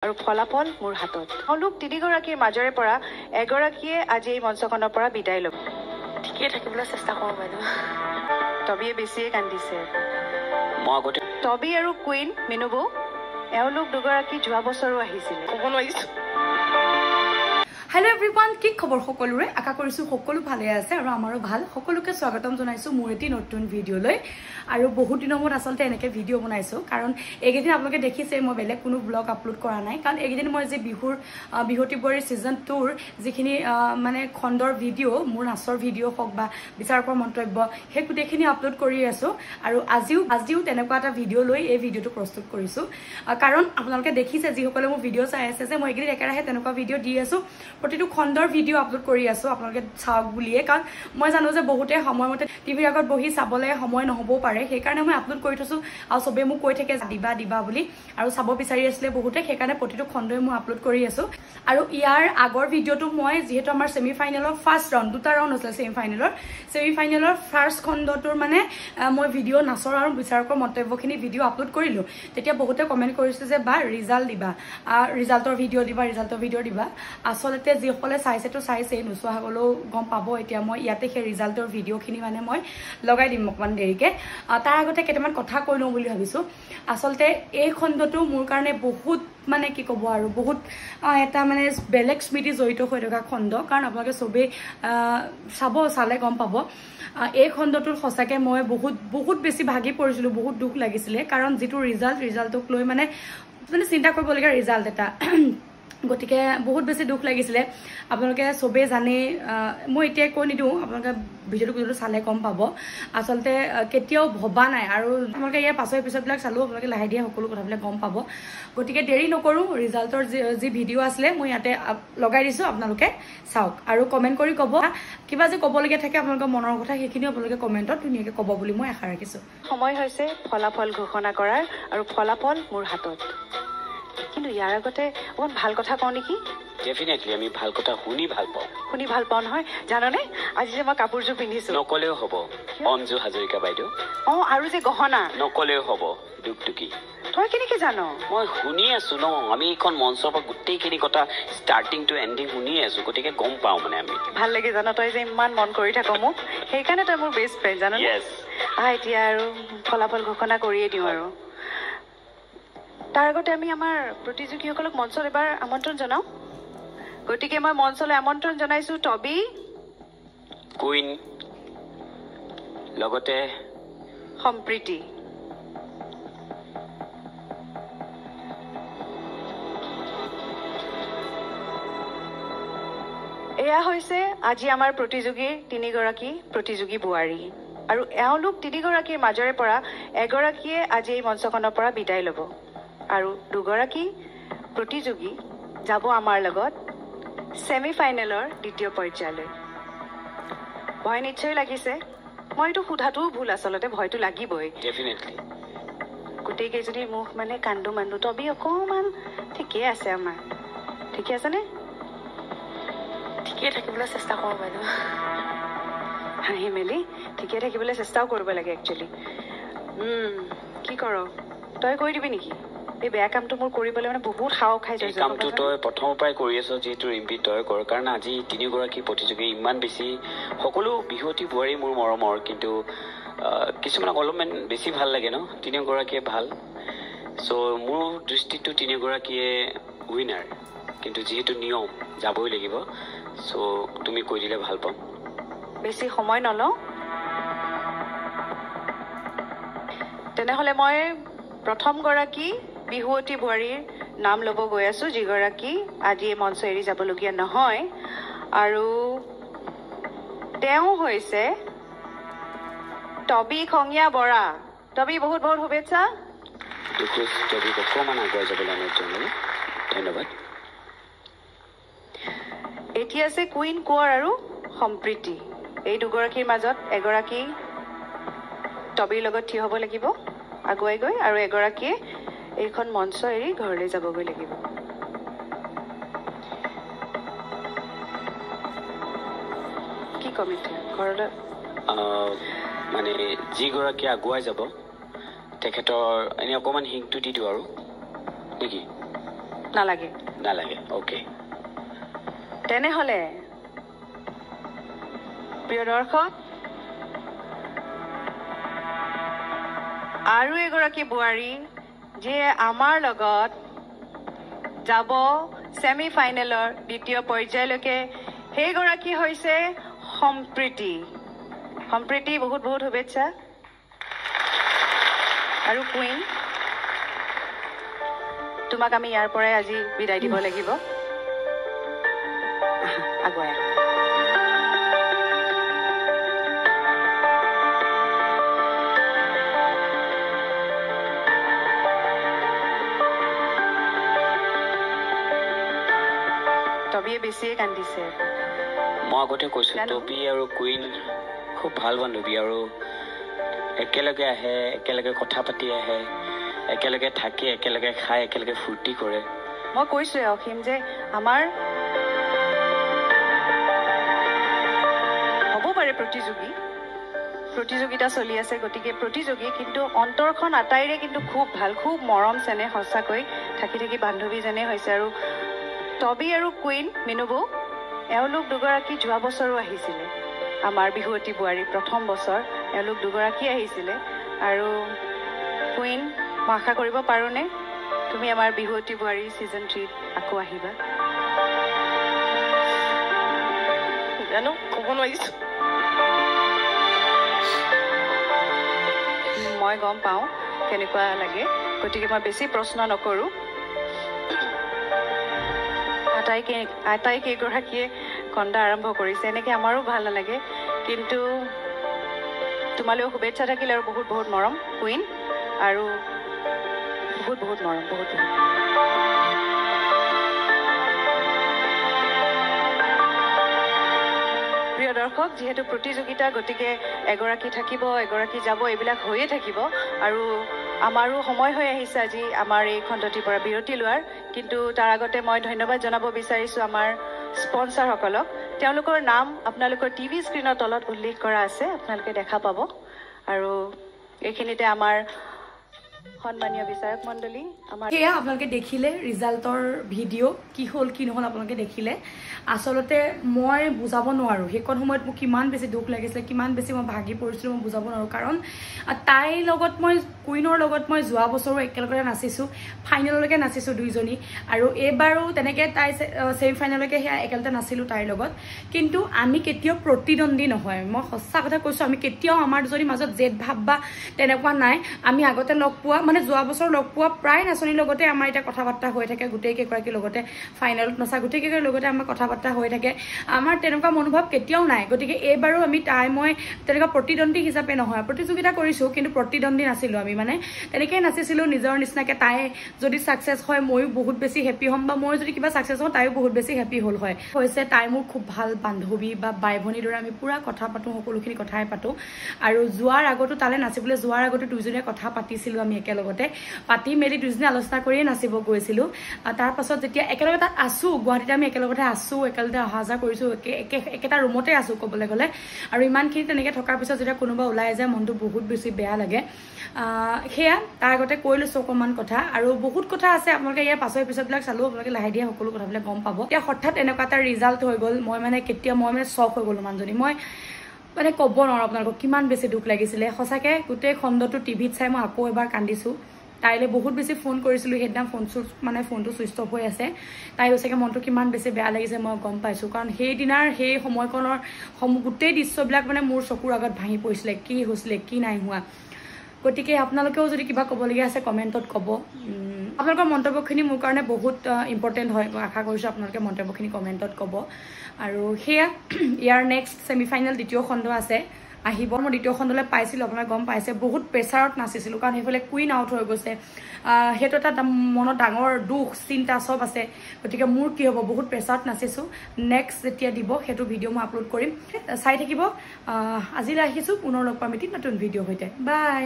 আৰু ফলাফল মোৰ হাতত। তেওঁলোক তিনিগৰাকীৰ মাজৰে পৰা এগৰাকীয়ে আজি এই মঞ্চখনৰ পৰা বিদায় ল'ব। ঠিকেই থাকিবলৈ চেষ্টা কৰোঁ বাইদেউ। টবিয়ে বেছিয়ে কান্দিছে। মই টবি আৰু কুইন মিনুবু এওঁলোক দুগৰাকী যোৱা বছৰো আহিছিলে। ক'ব নোৱাৰিছোঁ। হেল্ল' এভৰিৱান, কি খবৰ সকলোৰে? আশা কৰিছোঁ সকলো ভালে আছে আৰু আমাৰো ভাল। সকলোকে স্বাগতম জনাইছোঁ মোৰ এটি নতুন ভিডিঅ'লৈ। আৰু বহুত দিনৰ মূৰত আচলতে এনেকৈ ভিডিঅ' বনাইছোঁ, কাৰণ এইকেইদিন আপোনালোকে দেখিছে মই বেলেগ কোনো ব্লগ আপলোড কৰা নাই, কাৰণ এইকেইদিন মই যে বিহুৱতী বোৱাৰী ছিজন 2ৰ যিখিনি মানে খণ্ডৰ ভিডিঅ', মোৰ নাচৰ ভিডিঅ' হওক বা বিচাৰকৰ মন্তব্য, সেই গোটেইখিনি আপলোড কৰি আছোঁ। আৰু আজিও তেনেকুৱা এটা ভিডিঅ' লৈ এই ভিডিঅ'টো প্ৰস্তুত কৰিছোঁ, কাৰণ আপোনালোকে দেখিছে যিসকলে মোৰ ভিডিঅ' চাই আছে যে মই এইকেইদিন একেৰাহে তেনেকুৱা ভিডিঅ' দি আছোঁ, প্ৰতিটো খণ্ডৰ ভিডিঅ' আপলোড কৰি আছোঁ আপোনালোকে চাওক বুলিয়ে। কাৰণ মই জানো যে বহুতে সময়মতে টিভিৰ আগত বহি চাবলৈ সময় নহ'বও পাৰে, সেইকাৰণে মই আপলোড কৰি থৈছোঁ। আৰু চবেই মোক কৈ থাকে দিবা বুলি, আৰু চাব বিচাৰি আছিলে বহুতে, সেইকাৰণে প্ৰতিটো খণ্ডই মই আপলোড কৰি আছোঁ। আৰু ইয়াৰ আগৰ ভিডিঅ'টো মই যিহেতু আমাৰ ছেমি ফাইনেলৰ ফাৰ্ষ্ট ৰাউণ্ড, দুটা ৰাউণ্ড হৈছিলে ছেমি ফাইনেলৰ ফাৰ্ষ্ট খণ্ডটোৰ মানে মই ভিডিঅ' নাচৰ আৰু বিচাৰকৰ মন্তব্যখিনি ভিডিঅ' আপলোড কৰিলোঁ। তেতিয়া বহুতে কমেণ্ট কৰিছে যে বা ৰিজাল্ট দিবা, ৰিজাল্টৰ ভিডিঅ' দিবা। আচলতে যিসকলে চাইছেতো চাইছেই, নোচোৱা হ'লেও গম পাব। এতিয়া মই ইয়াতে সেই ৰিজাল্টৰ ভিডিঅ'খিনি মানে মই লগাই দিম অকণমান দেৰিকৈ। তাৰ আগতে কেইটামান কথা কৈ লওঁ বুলি ভাবিছোঁ। আচলতে এই খণ্ডটো মোৰ কাৰণে বহুত মানে কি ক'ব আৰু বহুত এটা মানে বেলেগ স্মৃতি জড়িত হৈ থকা খণ্ড, কাৰণ আপোনালোকে চবেই চালে গম পাব। এই খণ্ডটোত সঁচাকৈ মই বহুত বেছি ভাগি পৰিছিলোঁ, বহুত দুখ লাগিছিলে, কাৰণ যিটো ৰিজাল্টটোক লৈ মানে চিন্তা কৰিবলগীয়া ৰিজাল্ট এটা। গতিকে বহুত বেছি দুখ লাগিছিলে। আপোনালোকে চবেই জানে, মই এতিয়াই কৈ নিদিওঁ, আপোনালোকে ভিডিঅ'টো চালে গম পাব। আচলতে কেতিয়াও ভবা নাই, আৰু আপোনালোকে ইয়াৰ পাছৰ এপিছডবিলাক চালেও আপোনালোকে লাহে দিয়ে সকলো কথাবিলাক গম পাব। গতিকে দেৰি নকৰোঁ, ৰিজাল্টৰ যি ভিডিঅ' আছিলে মই ইয়াতে লগাই দিছোঁ, আপোনালোকে চাওক আৰু কমেণ্ট কৰি ক'ব। কিবা যে ক'বলগীয়া থাকে আপোনালোকৰ মনৰ কথা, সেইখিনিও আপোনালোকে কমেণ্টত ধুনীয়াকৈ ক'ব বুলি মই আশা ৰাখিছোঁ। সময় হৈছে ফলাফল ঘোষণা কৰাৰ, আৰু ফলাফল মোৰ হাতত। কিন্তু ইয়াৰ আগতে অকণমান ভাল কথা কওঁ নেকি? ডেফিনেটলি আমি ভাল কথা শুনি ভাল পাওঁ নহয়। জাননে আজি যে মই কাপোৰযোৰ পিন্ধিছোঁ? নকলেও হ'ব, অঞ্জু হাজৰিকা বাইদেউ। আৰু যে গহনা নকলেও হ'ব, দুকটুকি। তই কেনেকে জানো? মই শুনি আছো ন, আমি এইখন মঞ্চৰ পৰা গোটেইখিনি কথা ষ্টাৰ্টিং টু এণ্ডিং শুনিয়ে আছো, গতিকে গম পাওঁ মানে আমি। ভাল লাগে জানো, তই যে ইমান মন কৰি থাক মোক, সেইকাৰণে তই মোৰ বেষ্ট ফ্ৰেণ্ড জানো। এতিয়া আৰু ফলাফল ঘোষণা কৰিয়ে দিওঁ। আৰু তাৰ আগতে আমি আমাৰ প্ৰতিযোগীসকলক মঞ্চত এবাৰ আমন্ত্ৰণ জনাওঁ। গতিকে মই মঞ্চলৈ আমন্ত্ৰণ জনাইছোঁ টবি, কুইন, লগতে সম্প্ৰীতি। এয়া হৈছে আজি আমাৰ প্ৰতিযোগীৰ তিনিগৰাকী প্ৰতিযোগী বোৱাৰী, আৰু এওঁলোক তিনিগৰাকীৰ মাজৰে পৰা এগৰাকীয়ে আজি এই মঞ্চখনৰ পৰা বিদায় ল'ব, আৰু দুগৰাকী প্ৰতিযোগী যাব আমাৰ লগত ছেমি ফাইনেলৰ দ্বিতীয় পৰ্যায়লৈ। ভয় নিশ্চয় লাগিছে, মই এইটো সোধাটোও ভুল, আচলতে ভয়টো লাগিবই। গোটেইকেইজনী মুখ মানে কান্দো মান্দো। টবি অকণমান ঠিকেই আছে, আমাৰ ঠিকে আছেনে? ঠিকেই থাকিবলৈ চেষ্টা কৰোঁ বাইদেউ। হাঁহি মেলি ঠিকে থাকিবলৈ চেষ্টাও কৰিব লাগে একচুৱেলি। কি কৰ, তই কৰি দিবি নেকি এই বেয়া কামটো? মোৰ কৰিবলৈ মানে বহুত সাহস খাই যায়। কামটো তই প্ৰথমৰ পৰাই কৰি আছ, যিহেতু ৰিম্পি তই কৰ, কাৰণ আজি তিনিগৰাকী প্ৰতিযোগী ইমান বেছি, সকলো বিহুৱতী বোৱাৰী মোৰ মৰমৰ, কিন্তু কিছুমানক অলপমান বেছি ভাল লাগে ন, তিনিগৰাকীয়ে ভাল। চ' মোৰ দৃষ্টিটো তিনিগৰাকীয়ে উইনাৰ, কিন্তু যিহেতু নিয়ম যাবই লাগিব, চ' তুমি কৈ দিলে ভাল পাম। বেছি সময় নলওঁ, তেনেহ'লে মই প্ৰথমগৰাকী বিহুৱতী বোৱাৰীৰ নাম ল'ব গৈ আছোঁ, যিগৰাকী আজি এই মঞ্চ এৰি যাবলগীয়া নহয়, আৰু তেওঁ হৈছে টবি খঙীয়া বৰা। টবি, বহুত বহুত শুভেচ্ছা। টবিক অকণমান আগুৱাই যাবলৈ অনুৰোধ জনালোঁ, ধন্যবাদ। এতিয়া আছে কুইন কোঁৱৰ আৰু সম্প্ৰীতি। এই দুগৰাকীৰ মাজত এগৰাকী টবিৰ লগত থিয় হ'ব লাগিব আগুৱাই গৈ, আৰু এগৰাকীয়ে এইখন মঞ্চ এৰি ঘৰলৈ যাবগৈ লাগিব। কি ক'ম এতিয়া ঘৰলৈ? মানে যিগৰাকী আগুৱাই যাব তেখেতৰ এনে অকণমান হিংটো দি দিওঁ আৰু নেকি? নালাগে নালাগে ওকে তেনেহ'লে প্ৰিয় দৰ্শক আৰু এগৰাকী বোৱাৰী যিয়ে আমাৰ লগত যাব ছেমি ফাইনেলৰ দ্বিতীয় পৰ্যায়লৈকে সেইগৰাকী হৈছে সম্প্ৰীতি সম্প্ৰীতি বহুত বহুত শুভেচ্ছা আৰু কুইন তোমাক আমি ইয়াৰ পৰাই আজি বিদায় দিব লাগিব আগুৱাই আহা টবিয়ে বেছিয়ে কান্দিছে মই আগতে কৈছোঁ টবি আৰু কুইন খুব ভাল বান্ধৱী আৰু একেলগে আহে একেলগে কথা পাতি আহে একেলগে থাকে একেলগে খায় একেলগে ফূৰ্তি কৰে মই কৈছোৱে অসীম যে আমাৰ হ'ব পাৰে প্ৰতিযোগিতা চলি আছে গতিকে প্ৰতিযোগী কিন্তু অন্তৰখন আটাইৰে কিন্তু খুব ভাল খুব মৰম চেনেহ সঁচাকৈ থাকি থাকি বান্ধৱী যেনে হৈছে আৰু টবি আৰু কুইন মিনুবু এওঁলোক দুগৰাকী যোৱা বছৰো আহিছিলে আমাৰ বিহুৱতী বোৱাৰী প্ৰথম বছৰ এওঁলোক দুগৰাকী আহিছিলে আৰু কুইন মই আশা কৰিব পাৰোঁনে তুমি আমাৰ বিহুৱতী বোৱাৰী ছিজন 3ত আকৌ আহিবা জানো ক'ব নোৱাৰিছোঁ মই গম পাওঁ কেনেকুৱা লাগে গতিকে মই বেছি প্ৰশ্ন নকৰোঁ আটাইকেইগৰাকীয়ে কন্দা আৰম্ভ কৰিছে এনেকৈ আমাৰো ভাল নালাগে কিন্তু তোমালৈও শুভেচ্ছা থাকিলে আৰু বহুত বহুত মৰম কুইন আৰু বহুত বহুত মৰম বহুত প্ৰিয় দৰ্শক যিহেতু প্ৰতিযোগিতা গতিকে এগৰাকী থাকিব এগৰাকী যাব এইবিলাক হৈয়ে থাকিব আৰু আমাৰো সময় হৈ আহিছে আজি আমাৰ এই খণ্ডটিৰ পৰা বিৰতি লোৱাৰ কিন্তু তাৰ আগতে মই ধন্যবাদ জনাব বিচাৰিছোঁ আমাৰ স্পনচাৰসকলক তেওঁলোকৰ নাম আপোনালোকৰ টিভি স্ক্ৰীনৰ তলত উল্লেখ কৰা আছে আপোনালোকে দেখা পাব আৰু এইখিনিতে আমাৰ সন্মানীয় বিচাৰক মণ্ডলী আমাৰ সেয়া আপোনালোকে দেখিলে ৰিজাল্টৰ ভিডিঅ' কি হ'ল কি নহ'ল আপোনালোকে দেখিলে আচলতে মই বুজাব নোৱাৰোঁ সেইকণ সময়ত মোক কিমান বেছি দুখ লাগিছিলে কিমান বেছি মই ভাগি পৰিছিলোঁ মই বুজাব নোৱাৰোঁ কাৰণ তাইৰ লগত মই কুইনৰ লগত মই যোৱা বছৰো একেলগে নাচিছোঁ ফাইনেললৈকে নাচিছোঁ দুইজনী আৰু এইবাৰো তেনেকৈ তাই ছেমি ফাইনেললৈকে সেয়া একেলগে নাচিলোঁ তাইৰ লগত কিন্তু আমি কেতিয়াও প্ৰতিদ্বন্দ্বী নহয় মই সঁচা কথা কৈছোঁ আমি কেতিয়াও আমাৰ দুজনীৰ মাজত জেদ ভাৱ বা তেনেকুৱা নাই আমি আগতে লগ পোৱা মানে যোৱা বছৰ লগ পোৱা প্ৰায় নাচনীৰ লগতে আমাৰ এতিয়া কথা বাৰ্তা হৈ থাকে গোটেই কেইগৰাকীৰ লগতে ফাইনেলত নচা গোটেই কেইগৰাকীৰ লগতে আমাৰ কথা বাৰ্তা হৈ থাকে আমাৰ তেনেকুৱা মনোভাৱ কেতিয়াও নাই গতিকে এইবাৰো আমি তাই মই তেনেকুৱা প্ৰতিদ্বন্দ্বী হিচাপে নহয় প্ৰতিযোগিতা কৰিছোঁ কিন্তু প্ৰতিদ্বন্দ্বী নাছিলোঁ আমি মানে তেনেকৈয়ে নাচিছিলোঁ নিজৰ নিচিনাকৈ তাই যদি ছাকচেছ হয় ময়ো বহুত বেছি হেপ্পী হ'ম বা মই যদি কিবা ছাকচেছ হওঁ তাইও বহুত বেছি হেপ্পী হ'ল হয় হৈছে তাই মোৰ খুব ভাল বান্ধৱী বা বাই ভনীৰ দৰে আমি পুৰা কথা পাতোঁ সকলোখিনি কথাই পাতোঁ আৰু যোৱাৰ আগতো তালৈ নাচিবলৈ যোৱাৰ আগতো দুইজনীয়ে কথা পাতিছিলোঁ আমি একেলগতে পাতি মেলি দুইজনী আলোচনা কৰিয়ে নাচিব গৈছিলোঁ তাৰ পাছত যেতিয়া একেলগে তাত আছোঁ গুৱাহাটীত আমি একেলগতে আছোঁ একেলগতে অহা যোৱা কৰিছোঁ একেটা ৰুমতে আছোঁ ক'বলৈ গ'লে আৰু ইমানখিনি তেনেকৈ থকাৰ পিছত যেতিয়া কোনোবা ওলাই যায় মনটো বহুত বেছি বেয়া লাগে সেয়া তাৰ আগতে কৈ লৈছোঁ অকণমান কথা আৰু বহুত কথা আছে আপোনালোকে ইয়াৰ পাছৰ এপিছডবিলাক চালেও আপোনালোকে লাহে দিয়ে সকলো কথাবিলাক গম পাব এতিয়া হঠাৎ এনেকুৱা এটা ৰিজাল্ট হৈ গ'ল মই মানে শ্বক হৈ গ'লোঁ মানুহজনী মই মানে ক'ব নোৱাৰোঁ আপোনালোকক কিমান বেছি দুখ লাগিছিলে সঁচাকৈ গোটেই খণ্ডটো টিভিত চাই মই আকৌ এবাৰ কান্দিছোঁ তাইলৈ বহুত বেছি ফোন কৰিছিলোঁ সেইদিনা ফোনটো ছুইচ অফ হৈ আছে তাই সঁচাকৈ মনটো কিমান বেছি বেয়া লাগিছে মই গম পাইছোঁ কাৰণ সেইদিনাৰ সেই সময়কণৰ গোটেই দৃশ্যবিলাক মানে মোৰ চকুৰ আগত ভাঙি পৰিছিলে কি হৈছিলে কি নাই হোৱা গতিকে আপোনালোকেও যদি কিবা ক'বলগীয়া আছে কমেণ্টত ক'ব আপোনালোকৰ মন্তব্যখিনি মোৰ কাৰণে বহুত ইম্পৰ্টেণ্ট হয় মই আশা কৰিছোঁ আপোনালোকে মন্তব্যখিনি কমেণ্টত ক'ব আৰু সেয়া ইয়াৰ নেক্সট ছেমি ফাইনেল দ্বিতীয় খণ্ড আছে আহিব মই দ্বিতীয় খণ্ডলৈ পাইছিলোঁ আপোনালোকে গম পাইছে বহুত প্ৰেছাৰত নাচিছিলোঁ কাৰণ সেইফালে কুইন আউট হৈ গৈছে সেইটো এটা মনত ডাঙৰ দুখ চিন্তা চব আছে গতিকে মোৰ কি হ'ব বহুত প্ৰেছাৰত নাচিছোঁ নেক্সট যেতিয়া দিব সেইটো ভিডিঅ' মই আপলোড কৰিম চাই থাকিব আজিলৈ আহিছোঁ পুনৰ লগ পাম এটি নতুন ভিডিঅ'ৰ সৈতে বাই